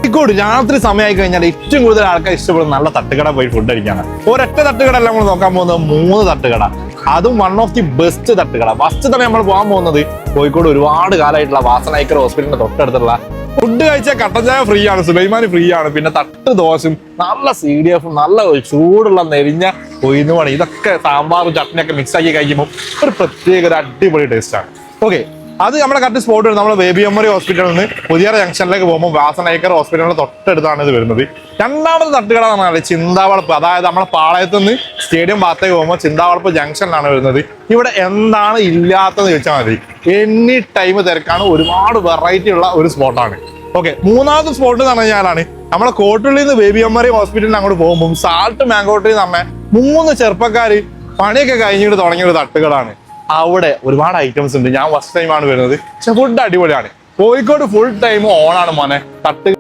കോഴിക്കോട് രാത്രി സമയമായി കഴിഞ്ഞാൽ ഏറ്റവും കൂടുതൽ ആൾക്കാർ ഇഷ്ടപ്പെടുന്ന നല്ല തട്ടുകട പോയി ഫുഡ് കഴിക്കാണ്. ഒരൊറ്റ തട്ടുകട അല്ല നമ്മൾ നോക്കാൻ പോകുന്നത്, 3 തട്ടുകട. അതും വൺ ഓഫ് ദി ബെസ്റ്റ് തട്ടുകട. ഫസ്റ്റ് തന്നെ നമ്മൾ പോകാൻ പോകുന്നത് കോഴിക്കോട് ഒരുപാട് കാലമായിട്ടുള്ള വാസനൈക്കർ ഹോസ്പിറ്റലിന്റെ തൊട്ടടുത്തുള്ള ഫുഡ് കഴിച്ചാൽ കട്ടൻ ചായ ഫ്രീ ആണ്, സുലൈമാനി ഫ്രീ ആണ്, പിന്നെ തട്ട് ദോശയും നല്ല CDF നല്ല ചൂടുള്ള നെരിഞ്ഞ ഉഴുന്നുമണി, ഇതൊക്കെ സാമ്പാറും ചട്നിയൊക്കെ മിക്സ് ആക്കി കഴിക്കുമ്പോൾ ഒരു പ്രത്യേക ഒരു അടിപൊളി ടേസ്റ്റ് ആണ്. ഓക്കെ, അത് നമ്മുടെ കറക്റ്റ് സ്പോട്ട് നമ്മൾ ബേബി മെമ്മറി ഹോസ്പിറ്റലിൽ നിന്ന് പുതിയ ജംഗ്ഷനിലേക്ക് പോകുമ്പോൾ വാസനൈക്കർ ഹോസ്പിറ്റലിന്റെ തൊട്ടടുത്താണ് ഇത് വരുന്നത്. രണ്ടാമത് തട്ടുകട എന്ന് പറഞ്ഞാൽ ചിന്താവളപ്പ്, അതായത് നമ്മളെ പാളയത്ത് നിന്ന് സ്റ്റേഡിയം ഭാഗത്തേക്ക് പോകുമ്പോൾ ചിന്താവളപ്പ് ജംഗ്ഷനിലാണ് വരുന്നത്. ഇവിടെ എന്താണ് ഇല്ലാത്തതെന്ന് ചോദിച്ചാൽ മതി, എനി ടൈം തിരക്കാണ്, ഒരുപാട് വെറൈറ്റി ഉള്ള ഒരു സ്പോട്ടാണ്. ഓക്കെ, മൂന്നാമത്തെ സ്പോട്ട് എന്ന് പറഞ്ഞു കഴിഞ്ഞാലാണ് നമ്മളെ കോട്ടുള്ളിൽ നിന്ന് ബേബി മെമ്മറി ഹോസ്പിറ്റലിൽ അങ്ങോട്ട് പോകുമ്പോൾ സാൾട്ട് മാംഗോ ട്രീ എന്ന് പറഞ്ഞ 3 ചെറുപ്പക്കാർ പണിയൊക്കെ കഴിഞ്ഞിട്ട് തുടങ്ങിയ ഒരു തട്ടുകടാണ്. അവിടെ ഒരുപാട് ഐറ്റംസ് ഉണ്ട്. ഞാൻ ഫസ്റ്റ് ടൈമാണ് വരുന്നത്, പക്ഷെ ഫുഡ് അടിപൊളിയാണ്. കോഴിക്കോട് ഫുൾ ടൈം ഓണാണ് മോനെ. തട്ട്